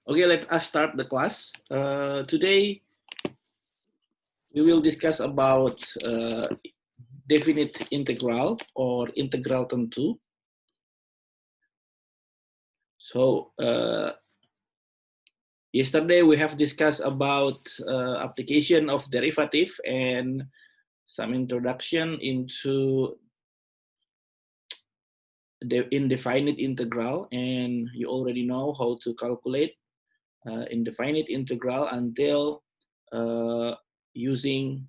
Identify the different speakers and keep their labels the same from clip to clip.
Speaker 1: Okay, let us start the class. Today, we will discuss about definite integral or integral tentu. So, yesterday we have discussed about application of derivative and some introduction into the indefinite integral, and you already know how to calculate indefinite integral until using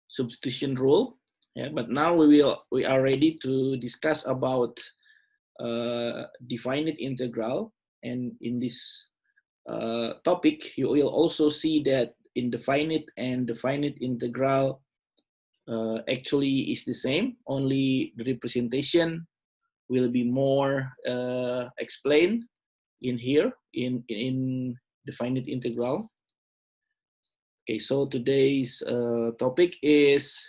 Speaker 1: substitution rule. Yeah, but now we are ready to discuss about definite integral, and in this topic you will also see that indefinite and definite integral actually is the same, only the representation will be more explained in here in definite integral. Okay, so today's topic is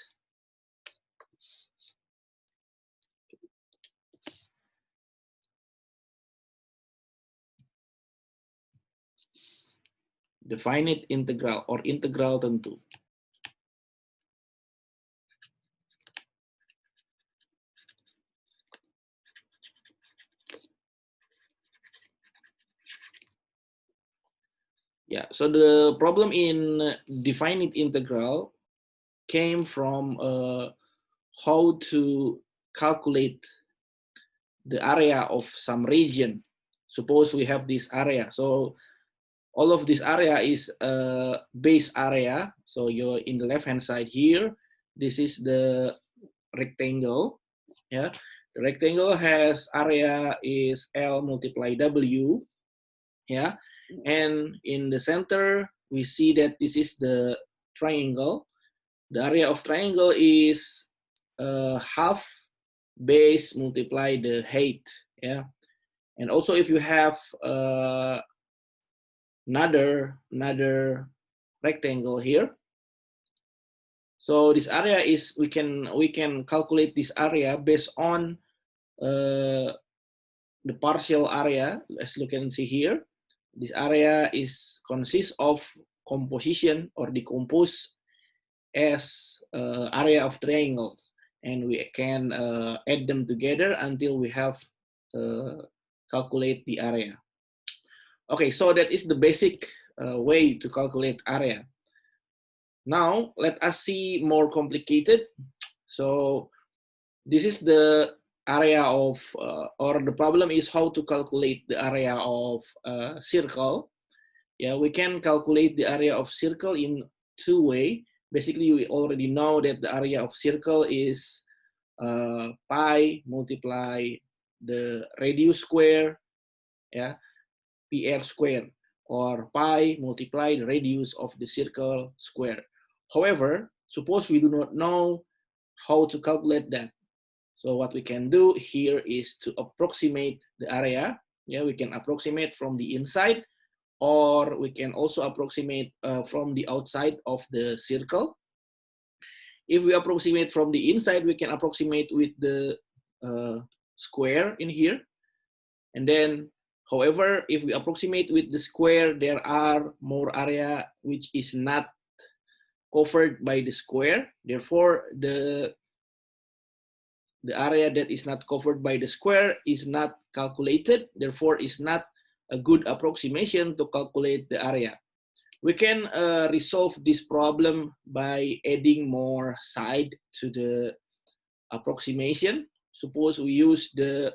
Speaker 1: definite integral or integral tentu. Yeah, so the problem in definite integral came from how to calculate the area of some region. Suppose we have this area, so all of this area is a base area. So you're in the left hand side here, this is the rectangle. Yeah, the rectangle has area is L multiply W. Yeah, and in the center we see that this is the triangle. The area of triangle is half base multiply the height. Yeah, and also if you have another rectangle here, so this area is we can calculate this area based on the partial area. As you can see here, this area is consists of composition or decompose as area of triangles, and we can add them together until we have calculate the area. Okay, so that is the basic way to calculate area. Now let us see more complicated. So this is the area of or the problem is how to calculate the area of circle. Yeah, we can calculate the area of circle in two ways. Basically, we already know that the area of circle is pi multiply the radius square, yeah, PR square, or pi multiply the radius of the circle square. However, suppose we do not know how to calculate that. So what we can do here is to approximate the area. Yeah, we can approximate from the inside, or we can also approximate from the outside of the circle. If we approximate from the inside, we can approximate with the square in here. And then, however, if we approximate with the square, there are more area which is not covered by the square. Therefore, the area that is not covered by the square is not calculated. Therefore, is not a good approximation to calculate the area. We can resolve this problem by adding more side to the approximation. Suppose we use the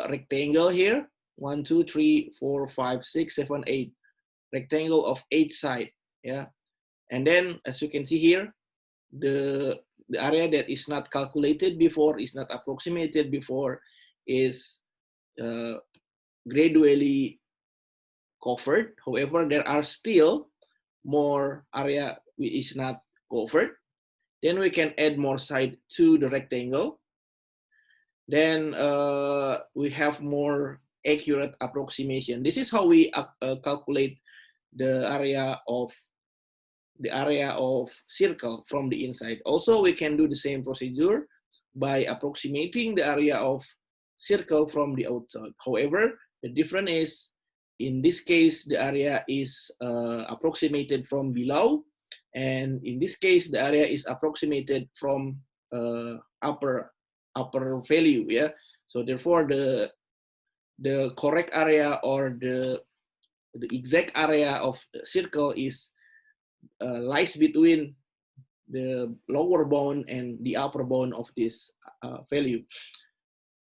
Speaker 1: rectangle here, 1, 2, 3, 4, 5, 6, 7, 8, rectangle of 8 sides. Yeah, and then as you can see here, the area that is not calculated before, is not approximated before, is gradually covered. However, there are still more area which is not covered. Then we can add more side to the rectangle. Then we have more accurate approximation. This is how we calculate the area of circle from the inside. Also, we can do the same procedure by approximating the area of circle from the outside. However, the difference is in this case, the area is approximated from below, and in this case, the area is approximated from upper value. Yeah. So therefore, the correct area or the exact area of the circle is lies between the lower bound and the upper bound of this value.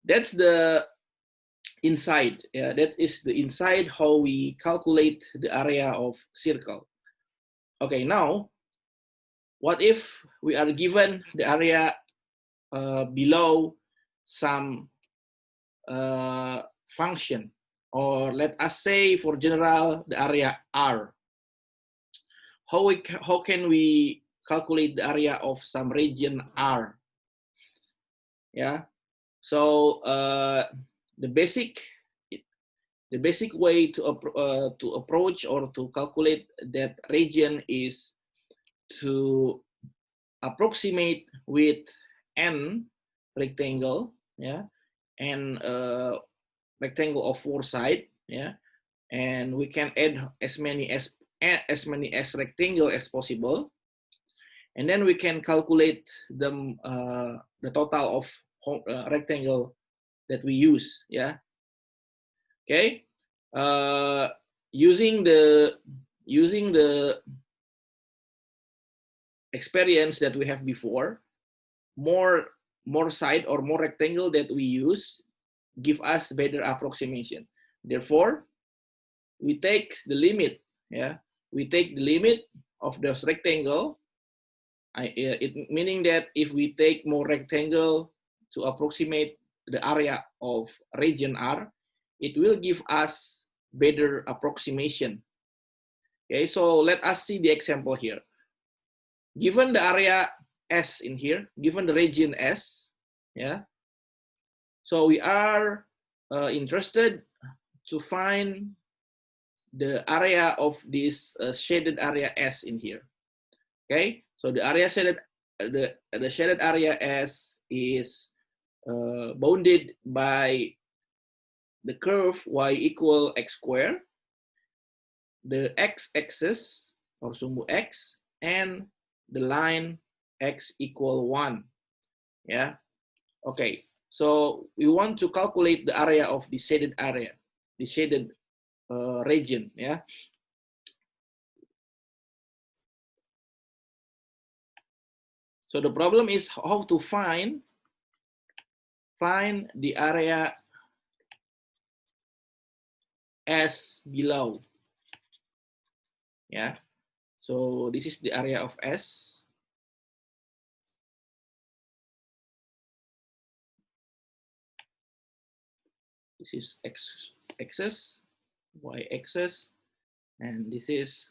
Speaker 1: That's the inside. Yeah, that is the inside how we calculate the area of circle. Okay, now what if we are given the area below some function, or let us say for general the area R. How can we calculate the area of some region R? Yeah, so the basic way to approach or to calculate that region is to approximate with n rectangle, yeah, and rectangle of 4 sides, yeah, and we can add as many as rectangle as possible, and then we can calculate the total of rectangle that we use. Yeah. Okay. Using the experience that we have before, more side or more rectangle that we use give us better approximation. Therefore, we take the limit. Yeah, we take the limit of this rectangle. Meaning that if we take more rectangle to approximate the area of region R, it will give us better approximation. Okay, so let us see the example here. Given the area S in here, given the region S, yeah, so we are interested to find the area of this shaded area S in here. Okay, so the area shaded, the shaded area S is bounded by the curve y equal x square, the x-axis or sumbu x, and the line x equal 1. Yeah. Okay. So we want to calculate the area of the shaded area, the shaded region. Yeah. So the problem is how to find the area S below. Yeah. So this is the area of S. This is x-axis, y-axis, and this is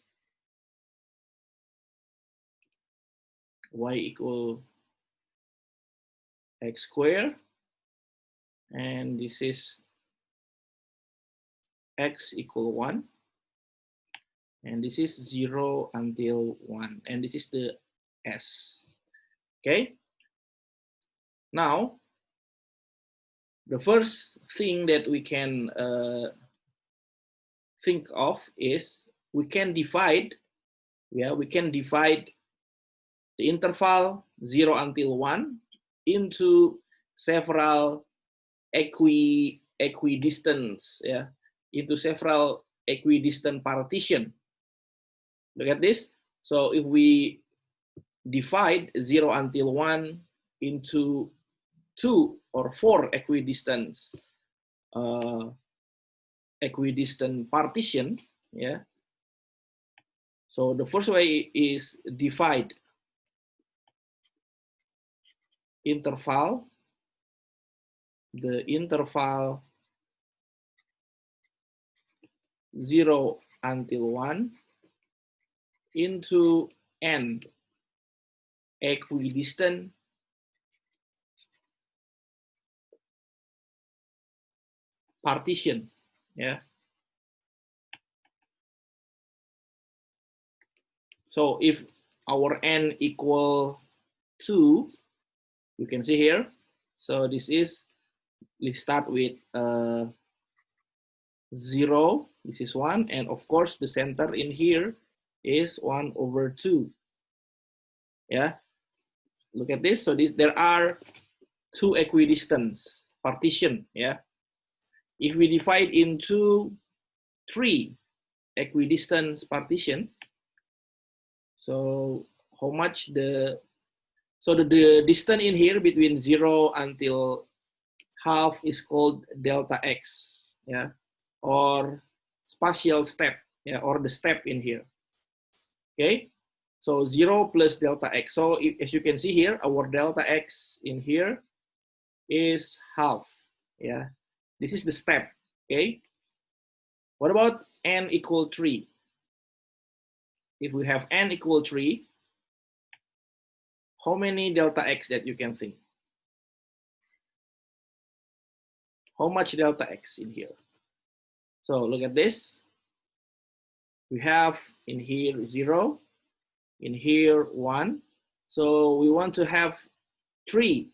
Speaker 1: y equal x square, and this is x equal 1, and this is 0 until 1, and this is the S. Okay. Now, the first thing that we can think of is we can divide. Yeah, we can divide the interval 0 until 1 into several equidistant, yeah, into several equidistant partition. Look at this. So if we divide 0 until 1 into 2 or 4 equidistant partition, yeah. So the first way is divide interval, the interval 0 until 1 into n equidistant partition. Yeah. So if our n equal 2, you can see here. So this is, let's start with 0 This is 1, and of course the center in here is 1 over 2. Yeah, look at this. So there are 2 equidistant partition. Yeah, if we divide into 3 equidistant partition, so how much the distance in here between 0 until half is called delta x, yeah, or spatial step, yeah, or the step in here. Okay, so 0 plus delta x. So as you can see here, our delta x in here is half. Yeah, this is the step. Okay, what about n equal 3? If we have n equal 3, how many delta x that you can think? How much delta x in here? So look at this. We have in here 0, in here 1. So we want to have 3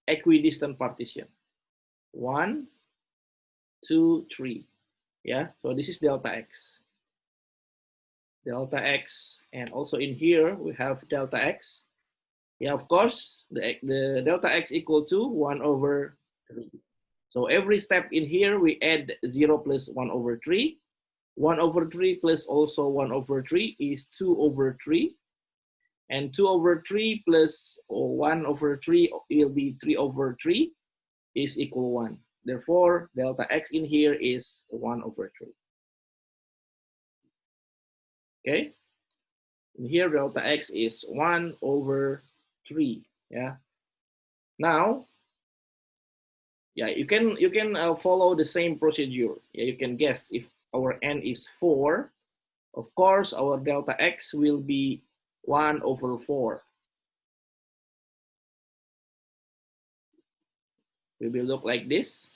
Speaker 1: equidistant partition. 1, 2, 3. Yeah, so this is delta x. Delta x, and also in here we have delta x. Yeah, of course, the delta x equal to 1 over 3. So every step in here we add 0 plus 1 over 3. 1 over 3 plus also 1 over 3 is 2 over 3. And 2 over 3 plus 1 over 3 will be 3 over 3 is equal 1. Therefore, delta x in here is 1 over 3. Okay? And here delta x is 1 over 3. Yeah. Now, yeah, you can follow the same procedure. Yeah, you can guess if our n is 4. Of course, our delta x will be 1 over 4. It will look like this.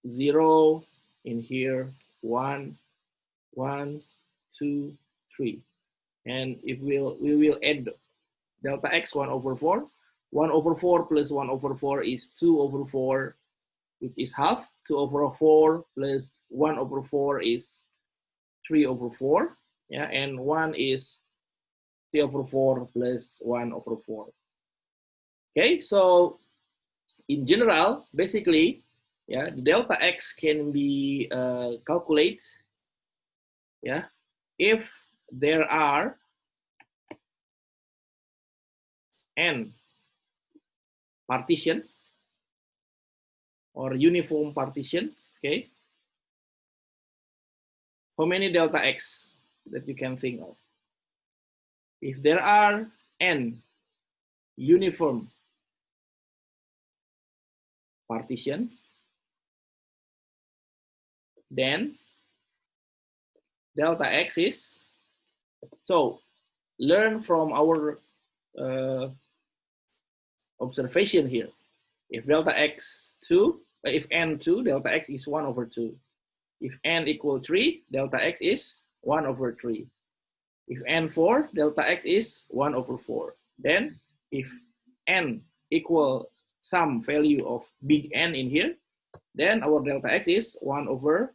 Speaker 1: 0 in here, 1, 1, 2, 3. And if we will add delta x 1 over 4. 1 over 4 plus 1 over 4 is 2 over 4, which is half. 2 over 4 plus 1 over 4 is 3 over 4. Yeah, and 1 is 3 over 4 plus 1 over 4. Okay, so in general, basically, yeah, the delta x can be calculated, yeah, if there are n partition or uniform partition. Okay, how many delta x that you can think of? If there are n uniform partition, then delta x is, so learn from our observation here. If delta x 2, if n 2, delta x is 1 over 2. If n equal 3, delta x is 1 over 3. If n 4, delta x is 1 over 4. Then if n equal some value of big N in here, then our delta x is 1 over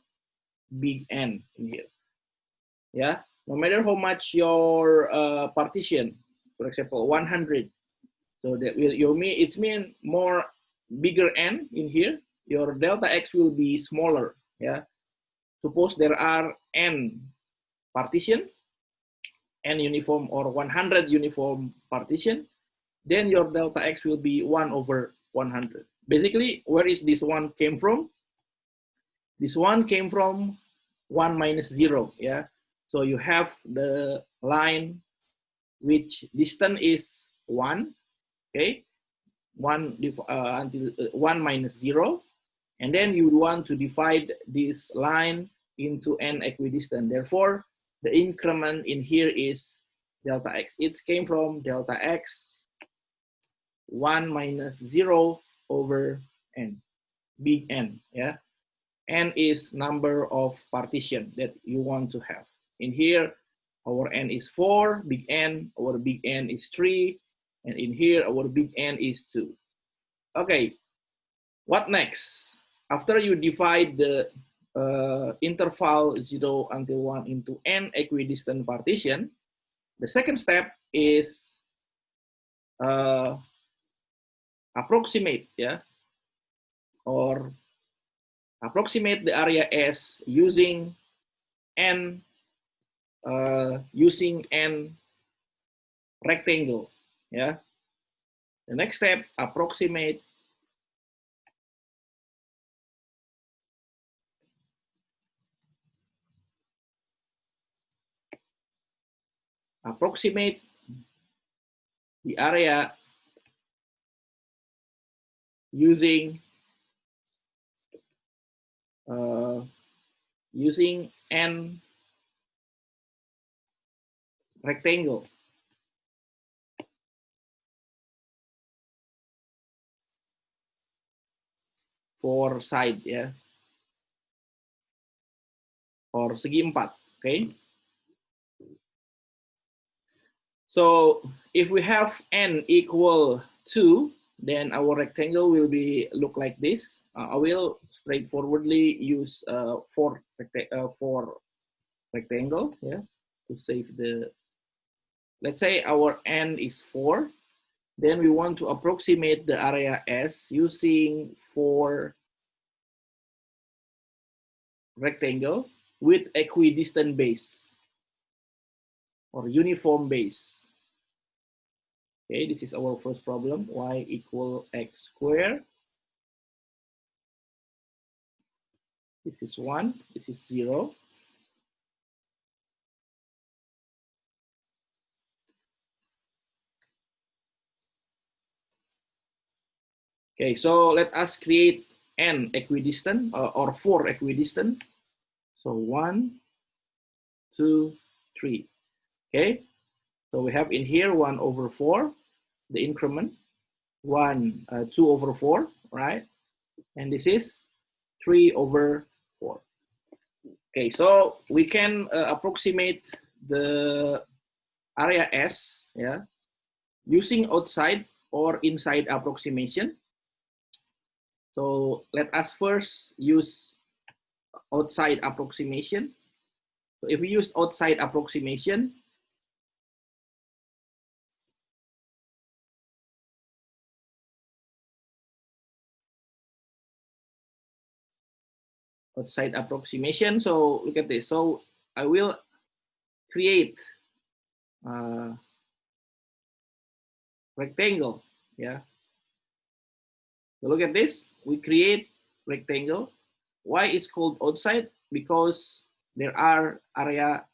Speaker 1: big N in here. Yeah, no matter how much your partition, for example, 100. So that will it mean more bigger N in here, your delta x will be smaller. Yeah, suppose there are n partition, n uniform or 100 uniform partition, then your delta x will be 1 over 100. Basically, where is this one came from? This one came from 1 minus 0. Yeah, so you have the line which distance is 1. Okay, 1 until 1 minus 0, and then you want to divide this line into n equidistant. Therefore, the increment in here is delta x. It came from delta x 1 minus 0 over n, big N. Yeah, n is number of partition that you want to have. In here, our n is 4, big N, our big N is 3, and in here, our big N is 2. Okay, what next? after you divide the interval 0 until 1 into n equidistant partition, the second step is approximate, yeah, or approximate the area S using n rectangle, yeah. The next step, approximate the area using n rectangle for side, ya, or segi 4, okay? So if we have n equal 2, then our rectangle will be look like this. I will straightforwardly use 4 rectangle, yeah, to save the, let's say our n is 4. Then we want to approximate the area S using 4 rectangle with equidistant base or uniform base. Okay, this is our first problem, y equal x squared. This is 1, this is 0. Okay, so let us create n equidistant or 4 equidistant. So 1, 2, 3. Okay, so we have in here 1 over 4, the increment, 2 over 4, right? And this is 3 over 4. Okay, so we can approximate the area S, yeah, using outside or inside approximation. So let us first use outside approximation. So if we use outside approximation, so look at this. So I will create rectangle, yeah. So look at this, we create rectangle. Why it's called outside? Because there are area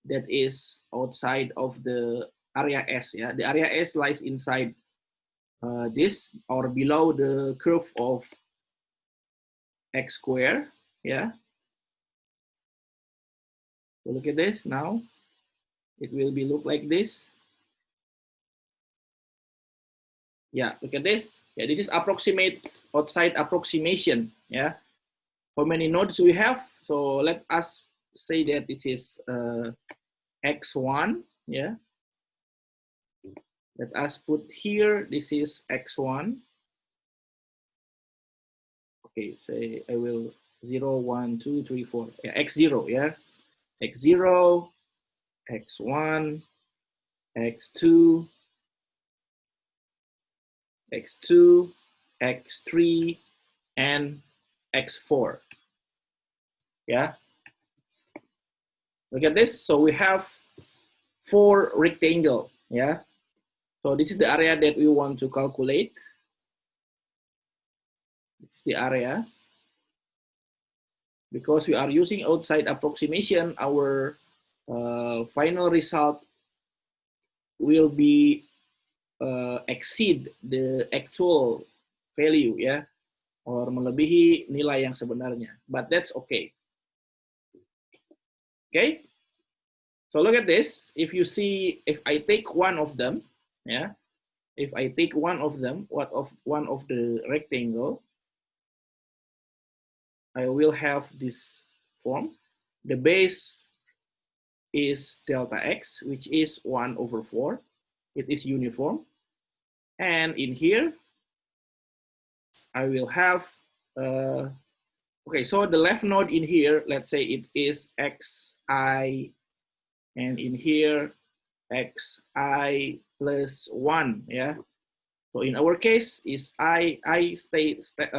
Speaker 1: that is outside of the area S, yeah. The area S lies inside this or below the curve of x squared, yeah. So look at this now. It will be look like this. Yeah, look at this. Yeah, this is approximate outside approximation. Yeah. How many nodes we have? So let us say that this is x1. Yeah. Let us put here, this is x1. Okay, say I will 0, 1, 2, 3, 4. Yeah, x0, yeah. x0, x1, x2, x2, x3, and x4. Yeah. Look at this. So we have 4 rectangle. Yeah. So this is the area that we want to calculate. The area. Because we are using outside approximation, our final result will be exceed the actual value, ya, or melebihi nilai yang sebenarnya. But that's okay. Okay. So look at this. If you see, if I take one of them, yeah, if I take one of them, one of the rectangle, I will have this form. The base is delta x, which is 1 over 4. It is uniform. And in here, I will have Okay, so the left node in here, let's say it is xi, and in here xi plus 1, yeah. So in our case is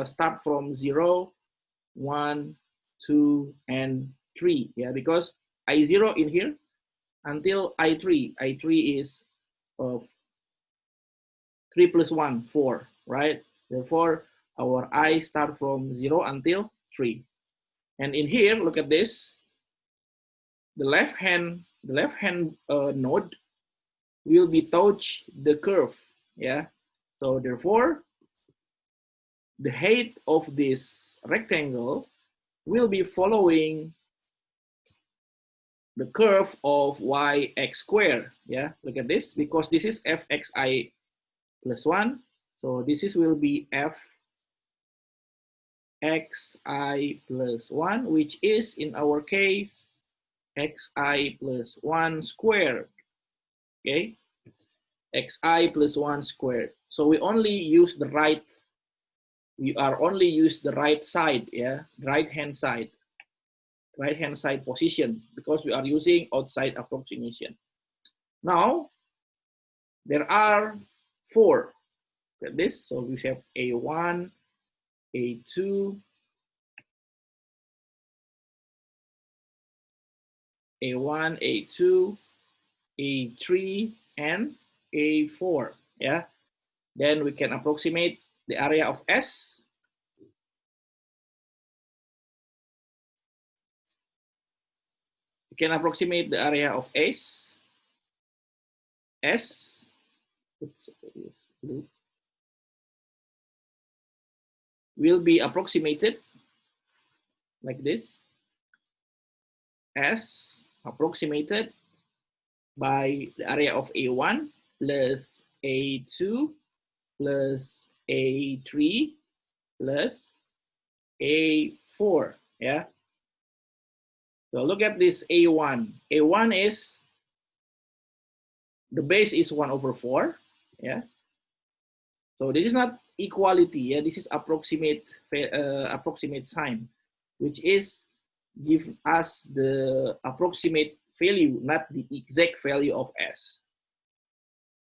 Speaker 1: start from 0, 1, 2, and 3, yeah, because I0 in here until I3 is 3 plus 1, 4, right? Therefore, our I start from 0 until 3. And in here, look at this. The left hand node will be touch the curve, yeah. So therefore, the height of this rectangle will be following the curve of yx squared, yeah. Look at this, because this is fxi plus 1. So this will be fxi plus 1, which is in our case xi plus 1 squared, okay? Xi plus 1 squared. So we only use the right, side, yeah, right hand side position, because we are using outside approximation. Now there are 4. Look at this. So we have A1, A2, A1, A2, A3, and A4. Yeah. Then we can approximate the area of S. We can approximate the area of S. Will be approximated like this. S approximated by the area of A1 plus A2 plus A3 plus A4, yeah. So look at this A1. A1 is, the base is 1/4, yeah. So this is not equality, yeah. This is approximate sign, which is give us the approximate value, not the exact value of S.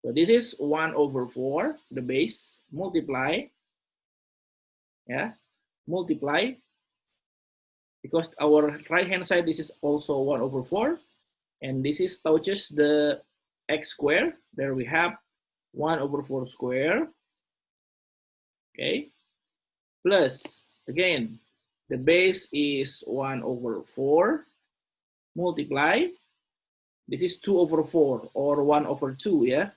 Speaker 1: So this is 1/4, the base, multiply, yeah, multiply, because our right hand side, this is also 1/4, and this is touches the x squared. There we have 1/4 square, okay, plus, again, the base is 1/4, multiply, this is 2/4 or 1/2, yeah,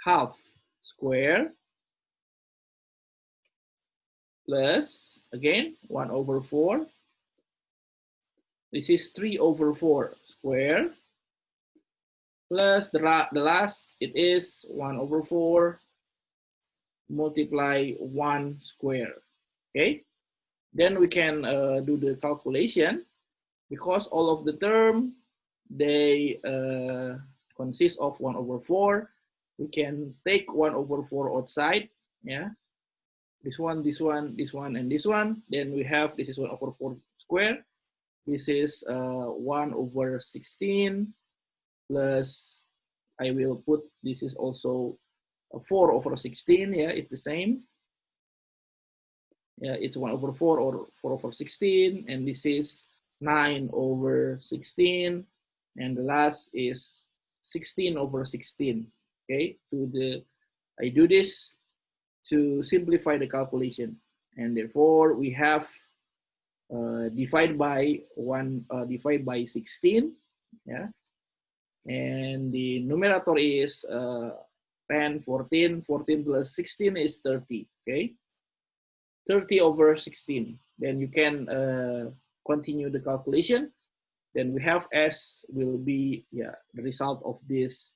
Speaker 1: half square, plus, again, 1/4, this is 3/4 square, plus the last, it is 1/4 multiply 1 square, okay? Then we can do the calculation, because all of the term, they consist of 1/4. We can take 1/4 outside, yeah. This one, this one, this one, and this one. Then we have, this is 1/4 square. This is 1/16 plus, I will put, this is also 4/16, yeah, it's the same. Yeah, it's 1/4 or 4/16, and this is 9/16, and the last is 16/16. Okay, I do this to simplify the calculation, and therefore we have divide by 16, yeah, and the numerator is 10, 14 plus 16 is 30, okay, 30/16. Then you can continue the calculation. Then we have S will be, yeah, the result of this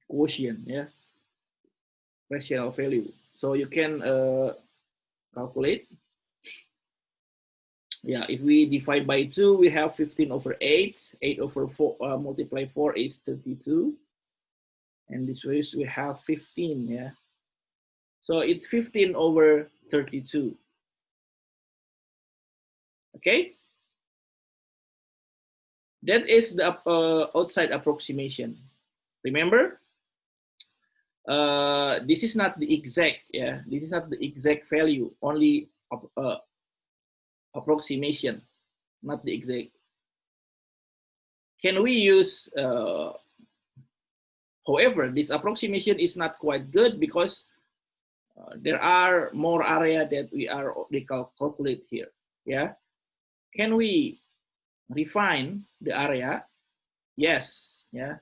Speaker 1: quotient, yeah, rational value. So you can calculate. Yeah, if we divide by 2, we have 15/8. 8/4 multiply 4 is 32. And this way we have 15, yeah. So it's 15/32. Okay? That is the outside approximation. Remember? This is not the exact, yeah. This is not the exact value, only approximation, not the exact. Can we use, however, this approximation is not quite good because there are more area that we calculate here, yeah. Can we refine the area? Yes, yeah.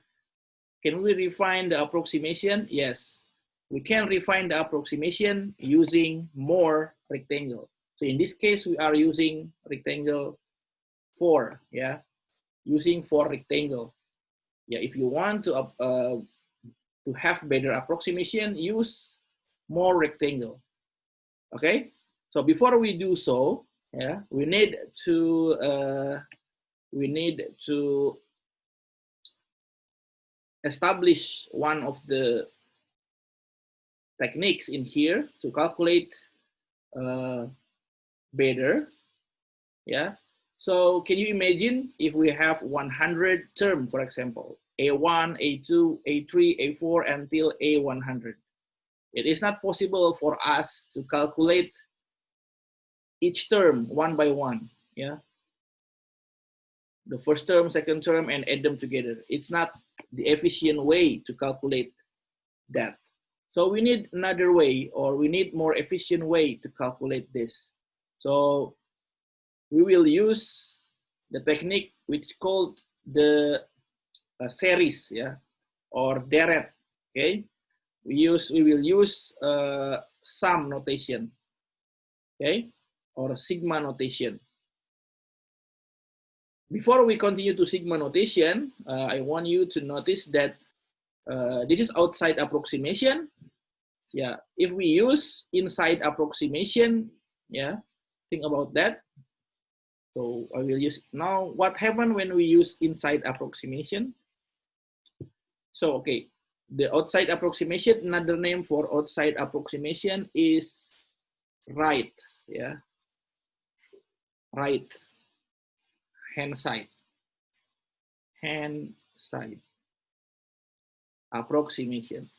Speaker 1: Can we refine the approximation? Yes. We can refine the approximation using more rectangle. So in this case, we are using rectangle 4, yeah, using 4 rectangle. Yeah, if you want to have better approximation, use more rectangle. Okay, so before we do so, yeah, we need to establish one of the techniques in here to calculate better. Yeah. So can you imagine if we have 100 term, for example, A1, A2, A3, A4 until A100. It is not possible for us to calculate each term one by one. Yeah. The first term, second term, and add them together. It's not the efficient way to calculate that. So we need another way, or we need more efficient way to calculate this. So we will use the technique which is called the series, yeah, or deret. Okay, we will use sum notation, okay, or sigma notation. Before we continue to sigma notation, I want you to notice that this is outside approximation. Yeah, if we use inside approximation, yeah, think about that. So I will use now. What happened when we use inside approximation? So okay, the outside approximation, another name for outside approximation is right, yeah, right hand side approximation,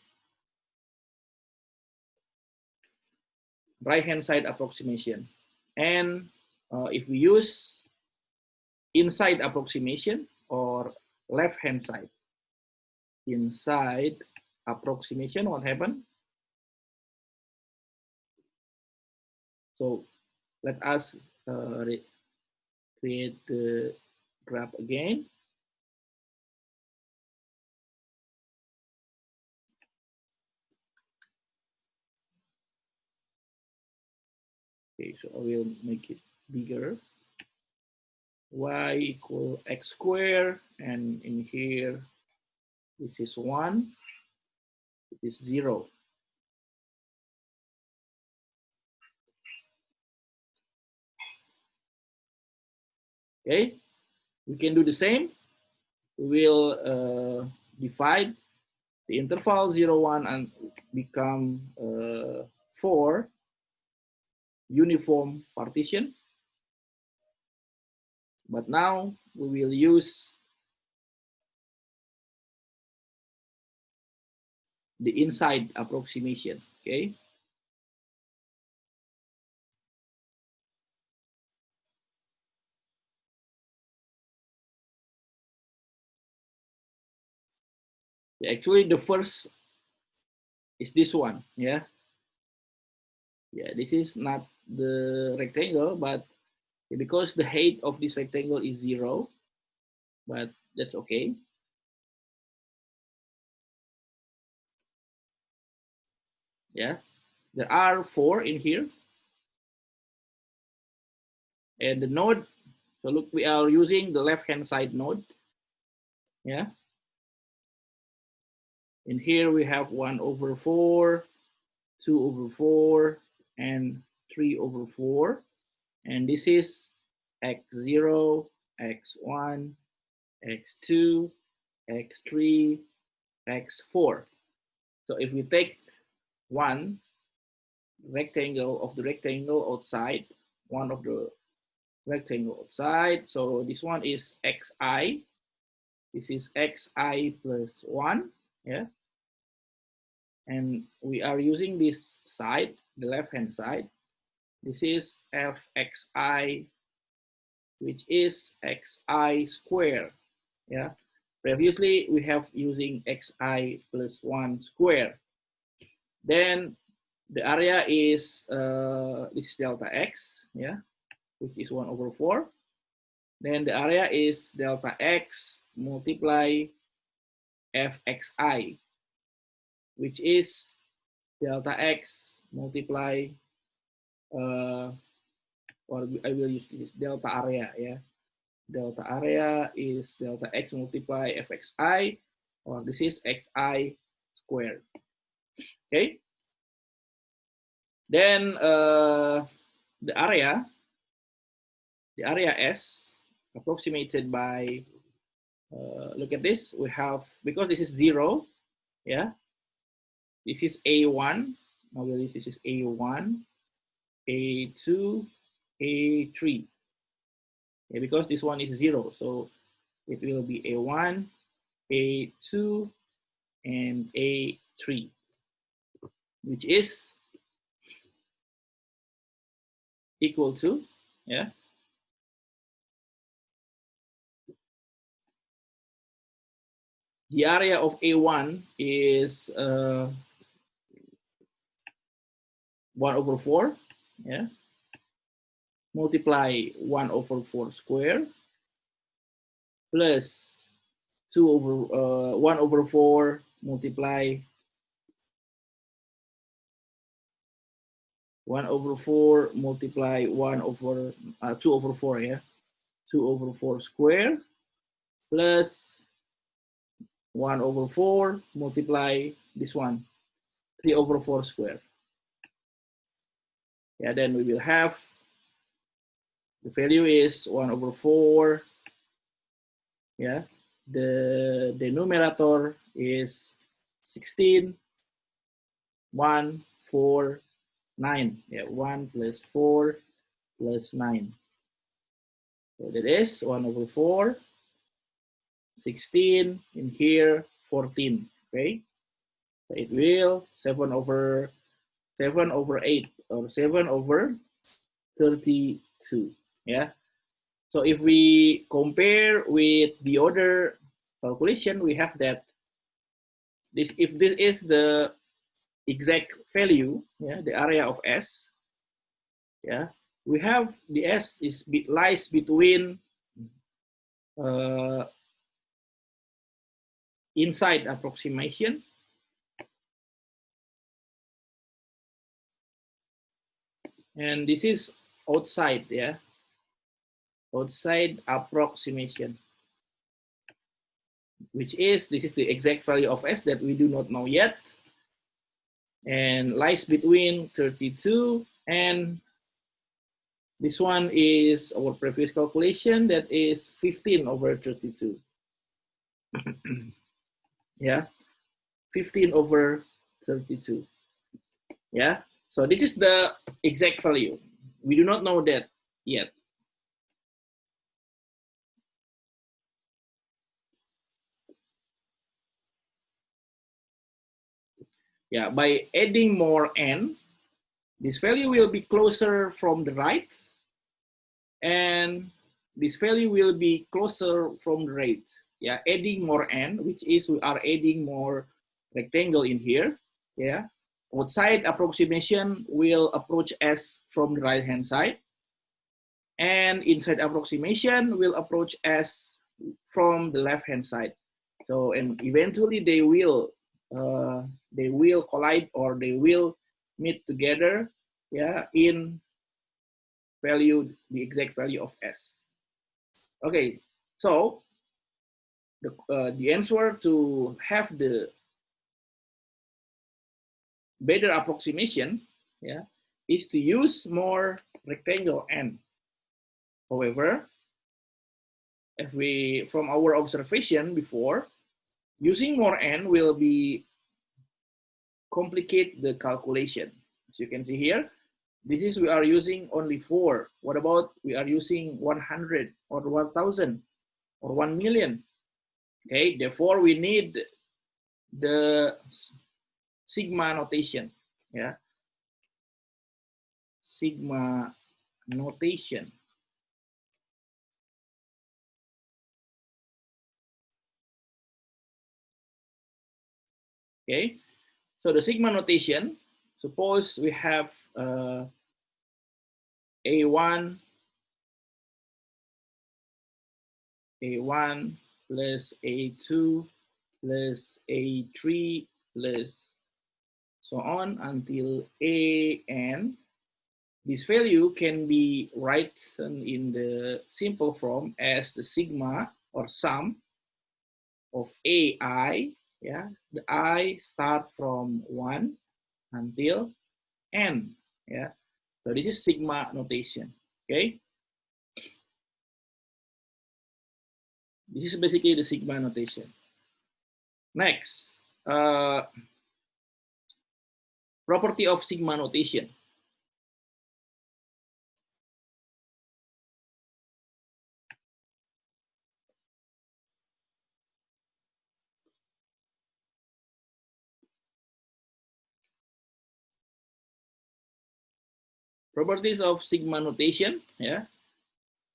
Speaker 1: right hand side approximation. And if we use inside approximation or left hand side, inside approximation, what happened? So let us create the graph again. Okay, so I will make it bigger. Y equal x squared, and in here, this is 1, it is 0. Okay, we can do the same. We will divide the interval 0, 1 and become 4 uniform partition. But now we will use the inside approximation, okay? Actually, the first is this one, yeah? Yeah, this is not the rectangle, but because the height of this rectangle is 0, but that's okay. Yeah, there are 4 in here. And the node, so look, we are using the left-hand side node. Yeah. In here we have 1/4, 2/4, and 3/4. And this is x0, x1, x2, x3, x4. So if we take 1, rectangle outside, one of the rectangle outside. So this one is xi. This is xi plus 1, yeah. And we are using this side, the left-hand side. This is fxi, which is xi square, yeah. Previously, we have using xi plus 1 square. Then the area is, this is delta x, yeah, which is 1/4. Then the area is delta x multiply fxi, which is delta x multiply, or I will use this delta area, yeah. Delta area is delta x multiply fxi, or this is xi squared. Okay. Then the area S approximated by, look at this, we have, because this is 0, yeah, this is A1, I believe this is A1, A2, A3, yeah, because this one is 0, so it will be A1, A2, and A3, which is equal to, yeah, the area of A1 is 1/4, yeah, multiply 1/4 square plus 1/4 multiply 1/4 multiply 2/4, yeah, 2/4 square plus 1/4 multiply this one, 3/4 square. Yeah, then we will have, the value is 1/4, yeah, the numerator is 16, 1, 4, 9, yeah, 1 plus 4 plus 9. So that is 1/4, 16, in here 14, okay? So it will 7/8, or 7/32, yeah. So if we compare with the other calculation, we have that this, if this is the exact value, yeah, the area of S, yeah, we have the S lies between inside approximation and this is outside, yeah, outside approximation, which is, this is the exact value of S that we do not know yet, and lies between 32, and this one is our previous calculation, that is 15/32. Yeah, 15/32. Yeah, so this is the exact value. We do not know that yet. Yeah, by adding more n, this value will be closer from the right, and this value will be closer from the right. Yeah, adding more n, which is we are adding more rectangle in here. Yeah, outside approximation will approach S from the right hand side, and inside approximation will approach S from the left hand side. So, and eventually they will collide, or they will meet together, yeah, in value, the exact value of S. Okay, so the answer to have the better approximation, yeah, is to use more rectangle n. However, if we, from our observation before, using more n will be complicate the calculation. As you can see here, this is we are using only 4. What about we are using 100 or 1,000 or 1 million? Okay, therefore we need the sigma notation. Yeah, sigma notation. Okay, so the sigma notation, suppose we have A1 plus A2 plus A3 plus so on until AN. This value can be written in the simple form as the sigma or sum of AI. Yeah, the I start from 1 until N. Yeah, so this is sigma notation. Okay, this is basically the sigma notation. Next, property of sigma notation. Properties of sigma notation. Yeah,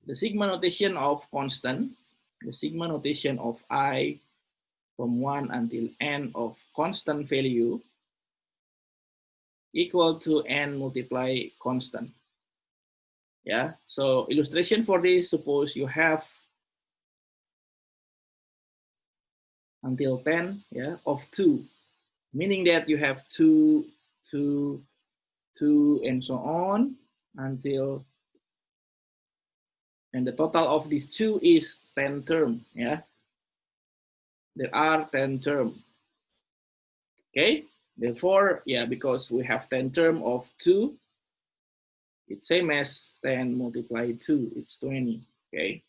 Speaker 1: the sigma notation of constant, the sigma notation of I from 1 until N of constant value equal to N multiply constant. Yeah, so illustration for this, suppose you have until 10, yeah, of 2, meaning that you have 2, 2, 2, and so on until, and the total of these 2 is 10 term. Yeah, there are 10 term. Okay, therefore, yeah, because we have 10 term of 2, it's same as 10 multiply 2, it's 20. Okay,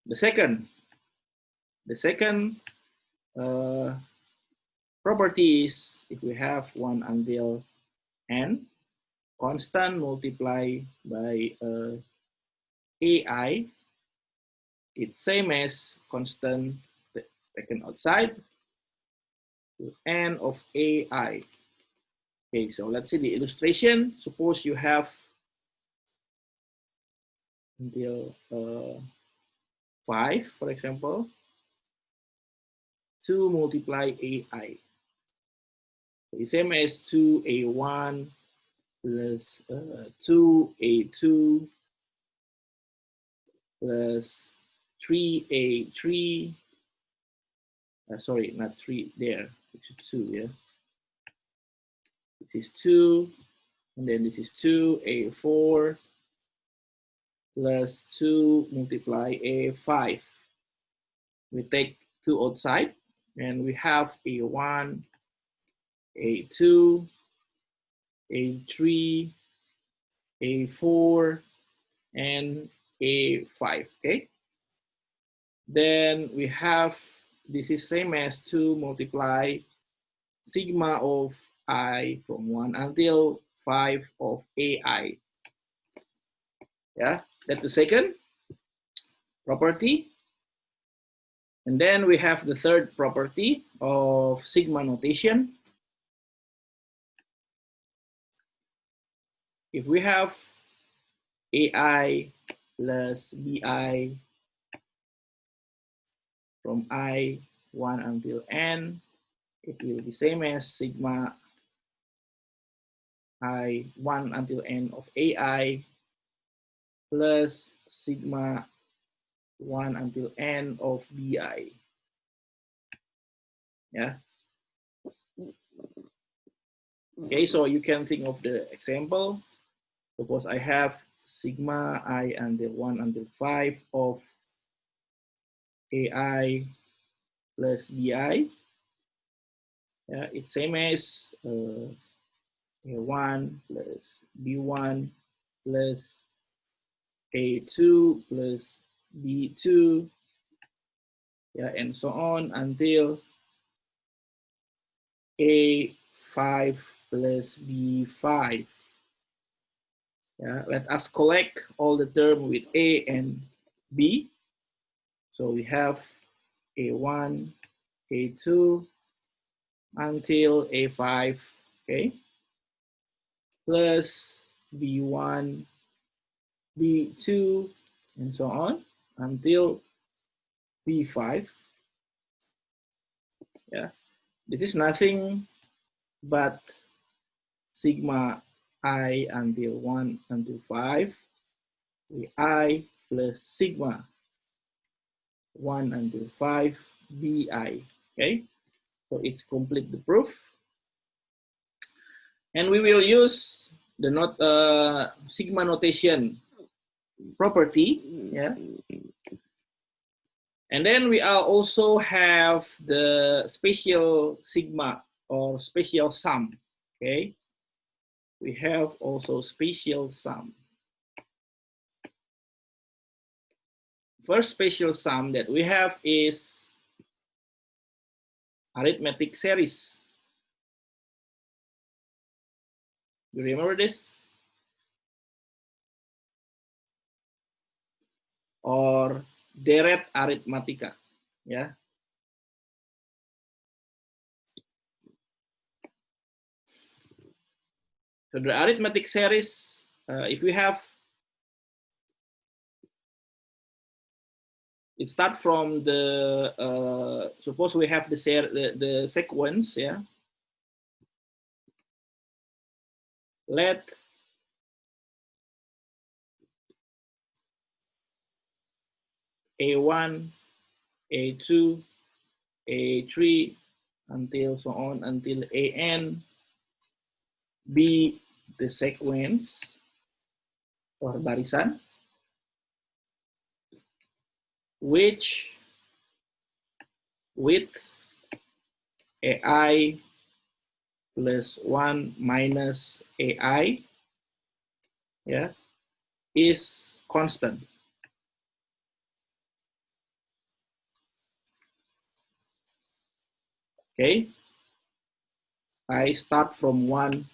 Speaker 1: the second property is if we have 1 until N, constant multiply by AI, it's same as constant taken outside to N of AI. Okay, so let's see the illustration. Suppose you have until 5, for example, 2 multiply AI. The same as 2A1 plus 2A2 plus 3A3. Sorry, not 3 there. This is 2, yeah. This is 2, and then this is 2A4 plus 2 multiply A5. We take 2 outside, and we have A1, A2, A3, A4, and A5, okay? Then we have, this is same as 2 multiply sigma of I from 1 until 5 of AI. Yeah, that's the second property. And then we have the third property of sigma notation. If we have AI plus BI from I 1 until N, it will be same as sigma I 1 until N of AI plus sigma 1 until N of BI. Yeah. Okay, so you can think of the example. Suppose I have sigma I until 1 until 5 of AI plus BI. Yeah, it's same as A1 plus B1 plus A2 plus B2, yeah, and so on until A5 plus B5. Yeah, let us collect all the term with A and B. So we have A1, A2, until A5, okay, plus B1, B2, and so on until B5. Yeah, this is nothing but sigma I until 1 until 5, I plus sigma 1 until 5 BI. Okay, so it's complete the proof. And we will use the sigma notation property. Yeah. And then we also have the spatial sigma or spatial sum. Okay. We have also spatial sum. First spatial sum that we have is arithmetic series. You remember this? Or deret arithmetica. Yeah. So the arithmetic series, if we have, it starts from the, suppose we have the sequence, yeah. Let A1, A2, A3, until so on, until AN be the sequence or barisan, which with AI plus 1 minus AI, yeah, is constant. Okay, I start from 1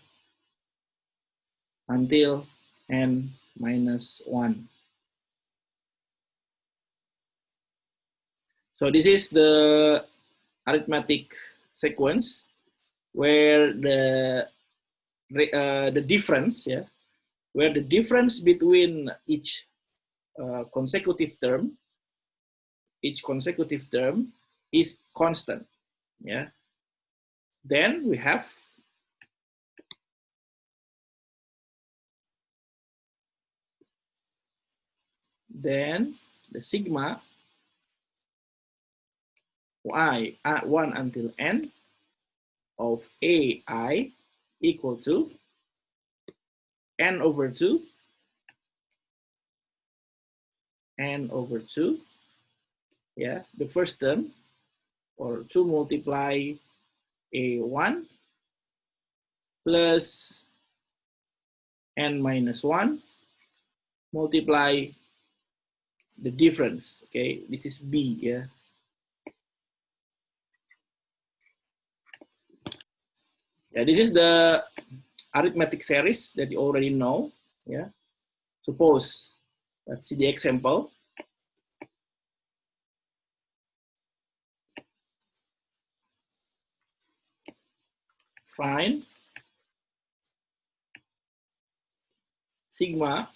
Speaker 1: until n minus 1. So this is the arithmetic sequence where the difference, yeah, where the difference between each consecutive term is constant. Yeah. Then we have the sigma y 1 until n of AI equal to n over 2 yeah, the first term, or 2 multiply A1 plus n minus 1 multiply the difference. Okay, this is B. Yeah. Yeah, this is the arithmetic series that you already know. Yeah. Suppose, let's see the example. Find sigma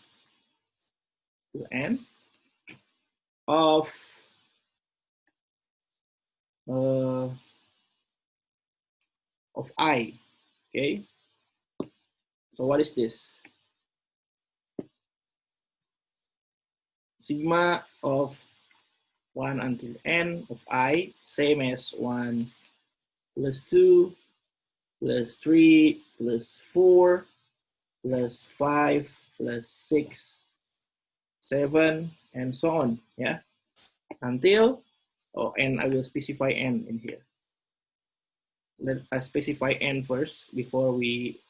Speaker 1: to n of I. Okay. So what is this? Sigma of 1 until n of I, same as 1 plus 2 plus 3 plus 4 plus 5 plus 6, 7, and so on. Yeah. Until, and I will specify n in here. Let us specify n first before we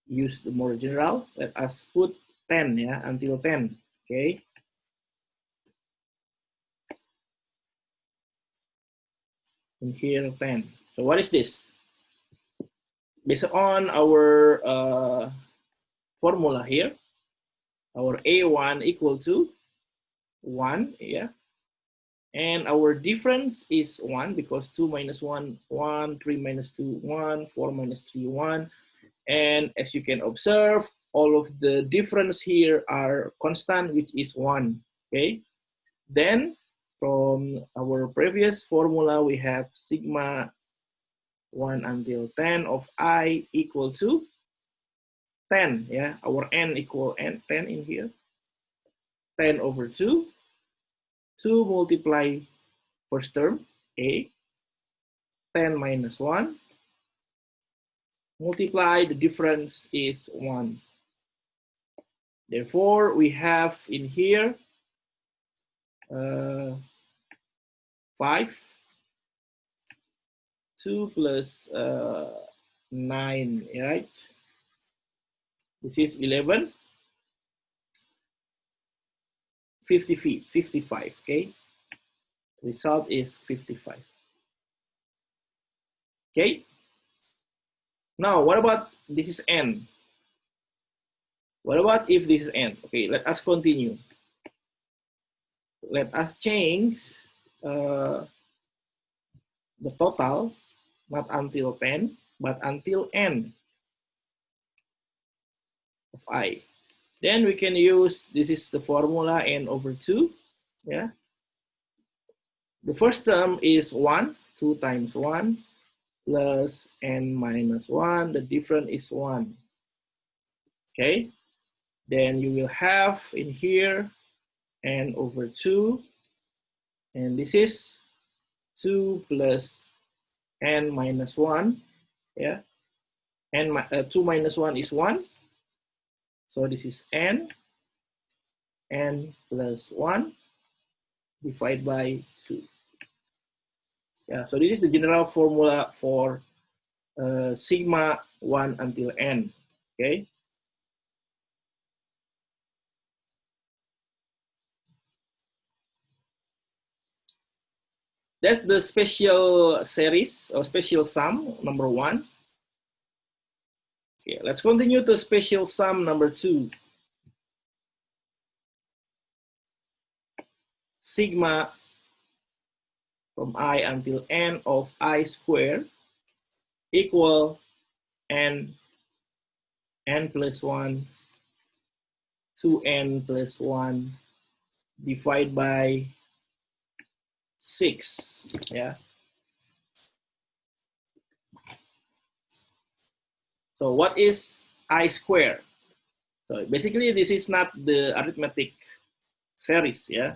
Speaker 1: use the more general. Let us put 10, yeah, until 10. Okay. In here 10. So what is this? based on our formula here, our A1 equal to 1, yeah, and our difference is 1 because 2 minus 1, 1, 3 minus 2, 1, 4 minus 3, 1. And as you can observe, all of the difference here are constant, which is 1, okay? Then from our previous formula, we have sigma 1 until 10 of I equal to 10, yeah? Our n equal n, 10 in here. 10 over 2. 2 multiply first term, A. 10 minus 1. Multiply, the difference is 1. Therefore, we have in here 5. 2 plus 9, right? This is 11. 55, okay? Result is 55. Okay? Now, what about this is n? What about if this is n? Okay, let us continue. Let us change the total, not until 10, but until n of I. Then we can use, this is the formula n over 2, yeah? The first term is 1, 2 times 1, plus n minus 1, the difference is 1, okay? Then you will have in here n over 2, and this is 2 plus n minus 1, yeah? 2 minus 1 is 1, so this is n plus 1 divided by 2. Yeah, so this is the general formula for sigma 1 until n, okay? That's the special series or special sum, number 1. Okay, let's continue to special sum number 2. Sigma from I until n of I squared equal n plus 1 to n plus 1 divided by 6, yeah? So what is I squared? So basically this is not the arithmetic series, yeah?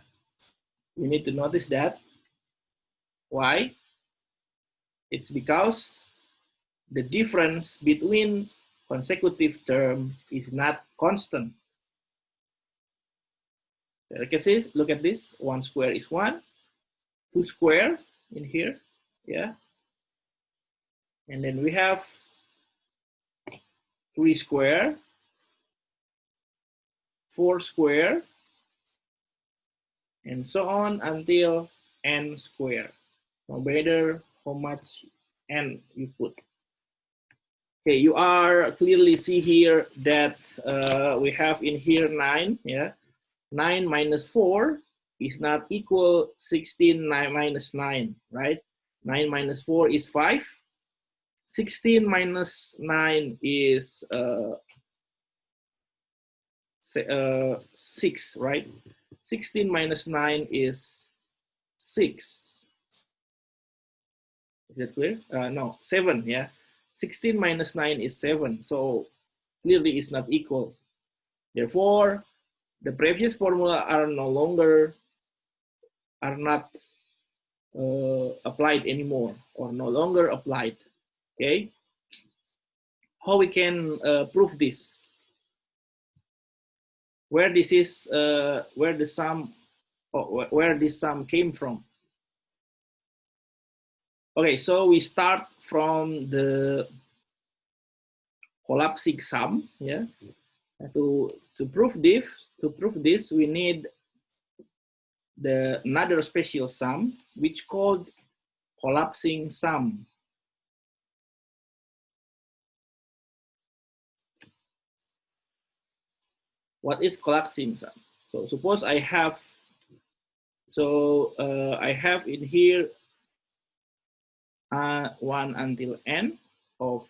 Speaker 1: You need to notice that. Why? It's because the difference between consecutive term is not constant. Like I said, look at this. 1 square is 1. 2 square in here, yeah? And then we have 3 square, 4 square, and so on until n square. No matter how much n you put. Okay, you are clearly see here that we have in here 9, yeah? 9 minus 4 is not equal 16 minus 9, right? 9 minus 4 is 5. 16 minus 9 is 6, right? 16 minus 9 is 6. Is that clear? No, 7, yeah? 16 minus 9 is 7, so clearly it's not equal. Therefore, the previous formula are not applied anymore, or no longer applied, okay? How we can prove this? Where this is, where the sum, where this sum came from? Okay, so we start from the collapsing sum, yeah. To prove this, we need another special sum, which called collapsing sum. what is collapsing sum? So suppose I have, I have in here 1 until n of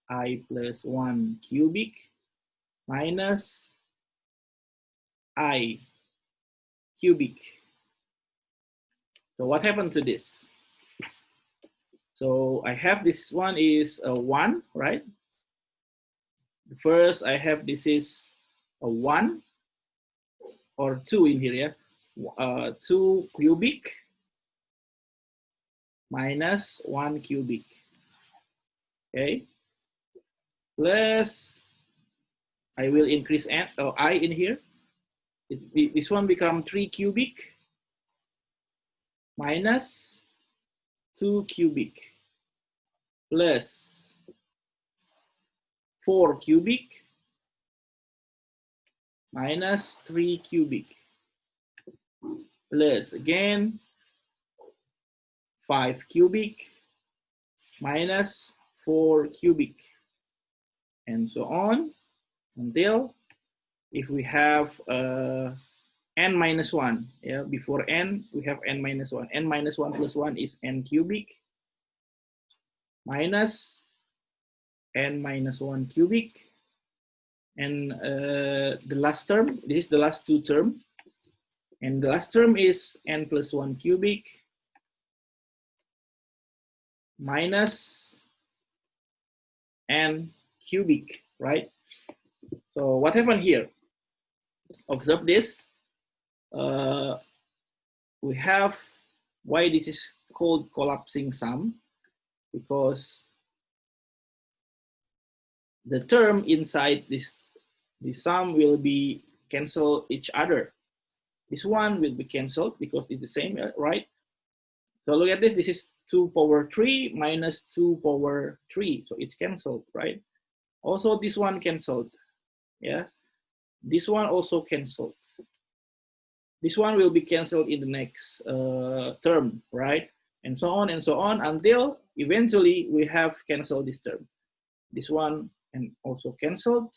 Speaker 1: I plus 1 cubic minus I cubic. So what happened to this? So I have this one is a 1, right? First I have this is a 1 or 2 in here, yeah? 2 cubic minus 1 cubic, okay? Plus, I will increase I in here. This one become 3 cubic minus 2 cubic plus 4 cubic minus 3 cubic plus again 5 cubic minus 4 cubic, and so on until if we have n minus 1, yeah, before n we have n minus 1. N minus 1 plus 1 is n cubic minus n minus 1 cubic, and the last term, this is the last 2 term, and the last term is n plus 1 cubic minus n cubic, right? So what happened here? Observe this. We have, why this is called collapsing sum, because the term inside this sum will be cancel each other. This one will be canceled because it's the same, right? So look at this. This is 2 power 3 minus 2 power 3. So it's canceled, right? Also, this one canceled. Yeah. This one also canceled. This one will be canceled in the next term, right? And so on until eventually we have canceled this term. This one and also canceled.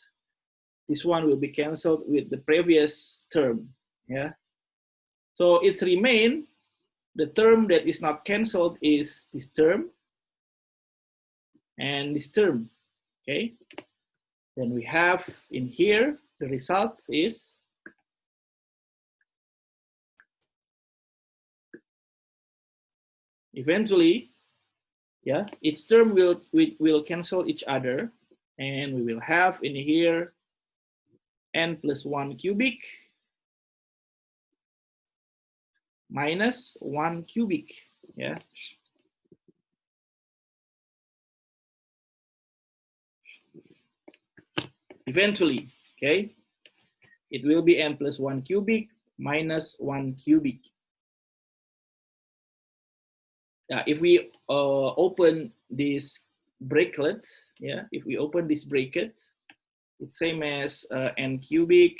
Speaker 1: This one will be canceled with the previous term. Yeah. So it's remain. The term that is not canceled is this term and this term, okay? Then we have in here, the result is eventually, yeah, each term will cancel each other, and we will have in here n plus 1 cubic minus 1 cubic, yeah. Eventually, okay, it will be n plus 1 cubic minus 1 cubic. If we open this bracket, yeah, if we open this bracket, it's same as n cubic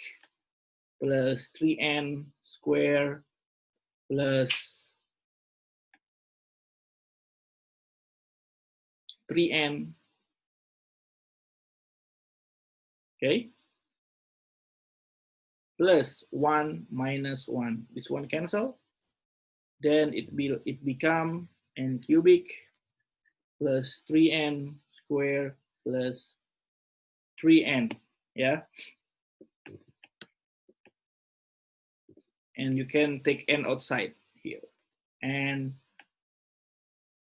Speaker 1: plus 3n square plus 3n, okay, plus 1 minus 1. This one cancel. Then it become n cubic plus 3n square plus 3n, yeah. And you can take n outside here. And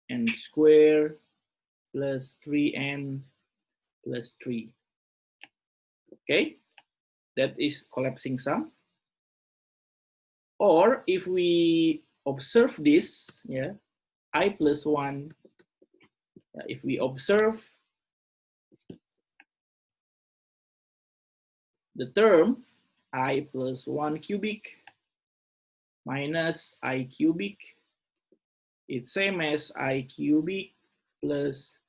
Speaker 1: n square plus 3n plus 3. Okay, that is collapsing sum. Or if we observe this, yeah, I plus 1, if we observe the term I plus 1 cubic minus I cubic, it's same as I cubic plus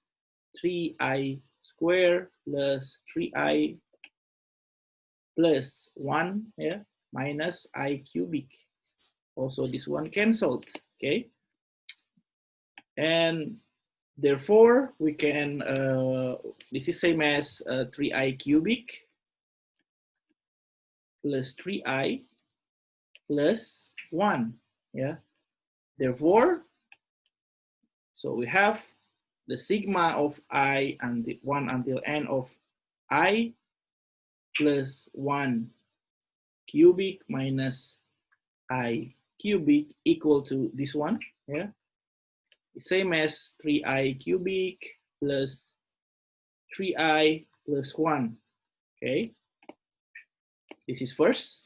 Speaker 1: 3I square plus 3I plus 1, yeah, minus I cubic. Also this one canceled, okay? And therefore we can, this is same as 3I cubic plus 3i plus 1. Yeah. Therefore, so we have the sigma of I and 1 until n of I plus 1 cubic minus I cubic equal to this one. Yeah. Same as 3i cubic plus 3i plus 1. Okay. This is first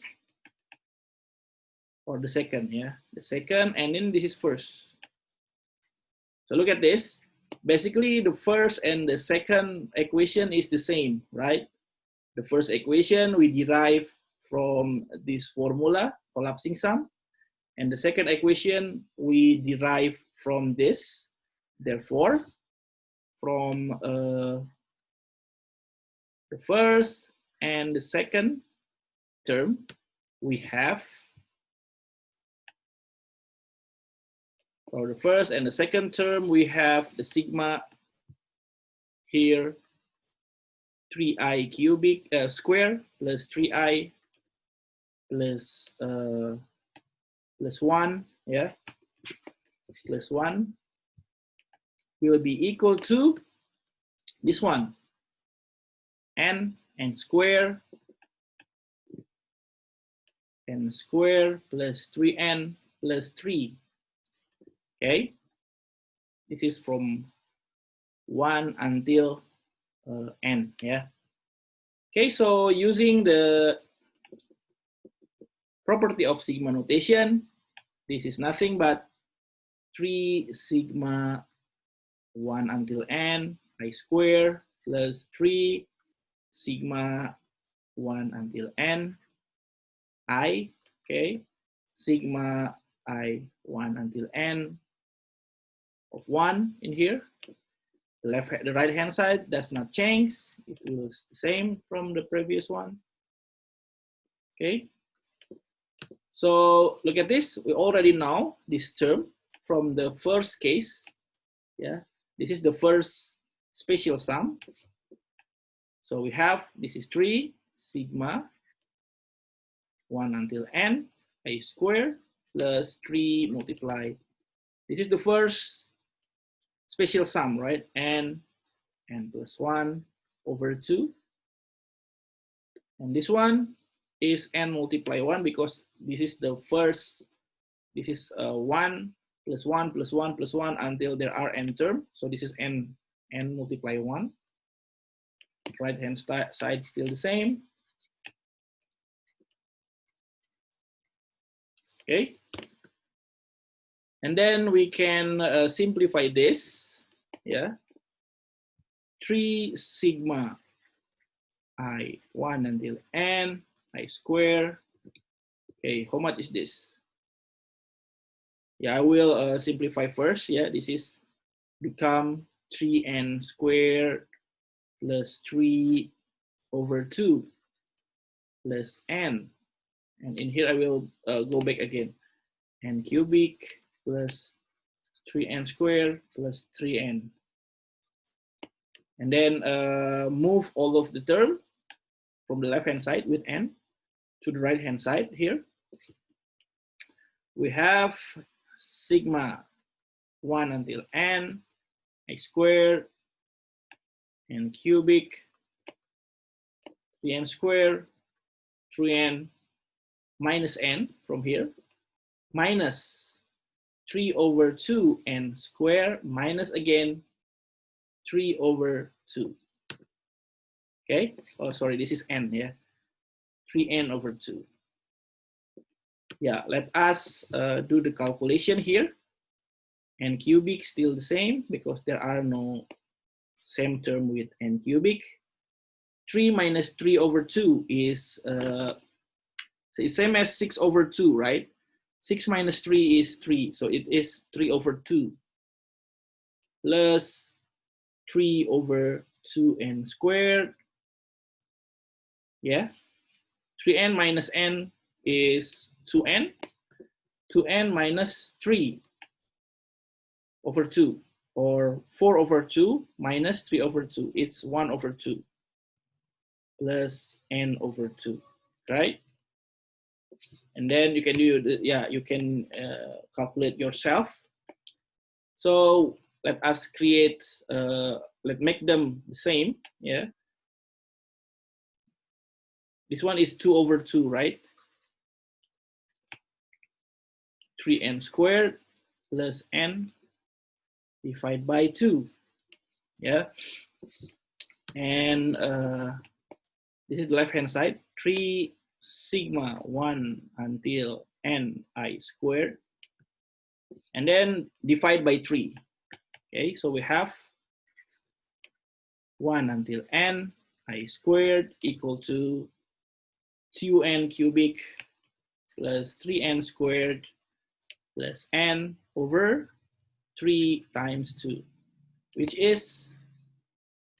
Speaker 1: or the second. Yeah. The second, and then this is first. So look at this. Basically, the first and the second equation is the same, right? The first equation we derive from this formula, collapsing sum. And the second equation we derive from this. Therefore, from the first and the second term, we have, or the first and the second term, we have the sigma here, 3i cubic square plus 3i plus 1, yeah, plus 1 will be equal to this one, n square plus 3n plus 3. Okay, this is from 1 until n. Yeah. Okay, so using the property of sigma notation, this is nothing but 3 sigma 1 until n I square plus 3 sigma 1 until n I, okay, sigma I 1 until n of 1 in here. The right hand side does not change. It was the same from the previous one. Okay. So look at this. We already know this term from the first case. Yeah. This is the first special sum. So we have, this is 3 sigma 1 until n I square plus 3 multiply. This is the first special sum, right? N plus 1 over 2. And this one is n multiply 1 because this is the first, this is 1 plus 1 plus 1 plus 1 until there are n term. So this is n multiply 1. Right hand side still the same. Okay. And then we can simplify this. Yeah. 3 sigma I 1 until n I square. Okay, how much is this? Yeah, I will simplify first. Yeah, this is become 3n squared plus 3 over 2 plus n. And in here I will go back again. N cubic plus 3n squared plus 3n. And then move all of the term from the left hand side with n to the right hand side here. We have sigma 1 until n I squared n cubic 3n squared 3n minus n from here minus 3 over 2 n squared minus again 3 over 2. Okay, oh sorry, this is n, yeah, 3n over 2. Yeah, let us do the calculation here. N cubic still the same because there are no same term with n cubic. 3 minus 3 over 2 is so it's same as 6 over 2, right? 6 minus 3 is 3, so it is 3 over 2 plus 3 over 2n squared. Yeah, 3n minus n is 2n. 2n minus 3 over 2, or 4 over 2 minus 3 over 2. It's 1 over 2 plus n over 2, right? And then you can do, you can calculate yourself. So let us create, let's make them the same, yeah. This one is 2/2, right? 3n squared plus n divided by 2, yeah. And this is the left-hand side, 3 sigma 1 until n I squared, and then divide by 3. Okay, so we have 1 until n I squared equal to 2n cubic plus 3n squared plus n over 3 times 2, which is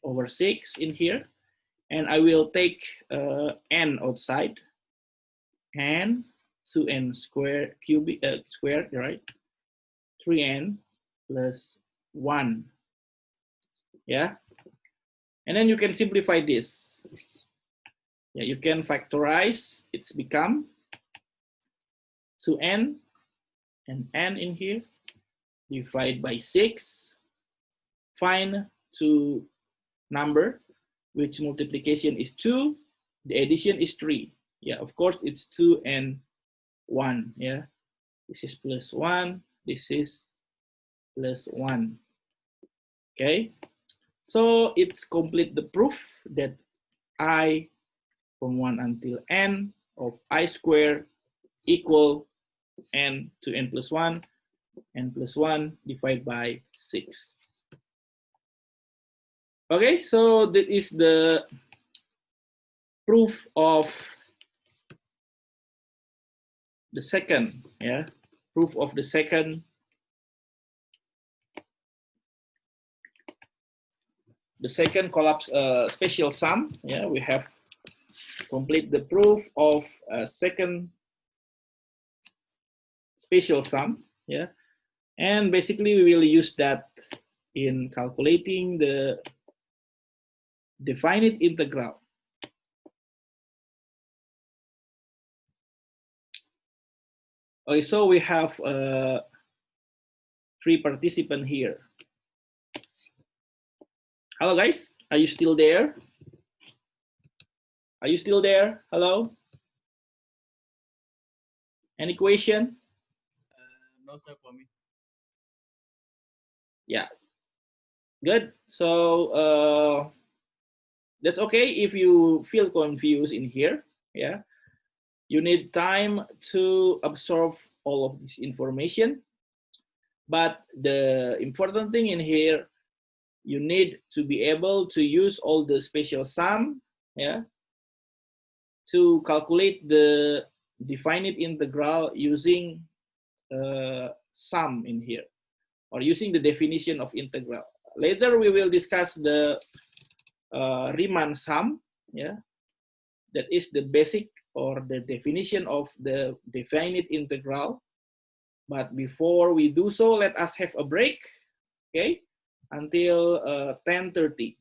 Speaker 1: over 6 in here. And I will take n outside, and 2n squared cubic squared, right? 3n plus 1, yeah. And then you can simplify this. Yeah, you can factorize. It's become 2n and n in here, divide by 6. Find 2 number, which multiplication is 2, the addition is 3. Yeah, of course it's 2 and 1. Yeah, this is plus 1, this is plus 1. Okay, so it's complete the proof that I from 1 until n of I squared equal n to n plus 1, n plus 1 divided by 6. Okay, so that is the proof of the second, yeah, proof of the second, collapse special sum. Yeah, we have complete the proof of a second special sum. Yeah, and basically we will use that in calculating the definite integral. Okay, so we have 3 participants here. Hello guys, are you still there? Are you still there? Hello? Any question?
Speaker 2: No, sir, for me.
Speaker 1: Yeah, good. So that's okay if you feel confused in here. Yeah, you need time to absorb all of this information. But the important thing in here, you need to be able to use all the special sum, yeah, to calculate the definite integral using sum in here, or using the definition of integral. Later we will discuss the Riemann sum, yeah, that is the basic or the definition of the definite integral. But before we do so, let us have a break, okay, until 10:30.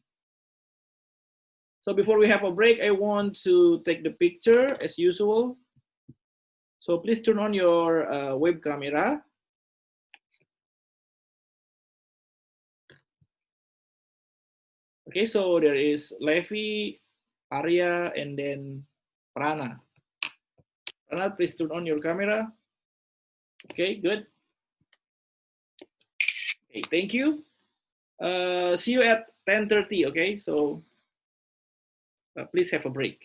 Speaker 1: So before we have a break, I want to take the picture as usual. So please turn on your web camera. Okay, so there is Levi, Arya, and then Prana. Prana, please turn on your camera. Okay, good. Okay, thank you. See you at 10:30, okay? So please have a break.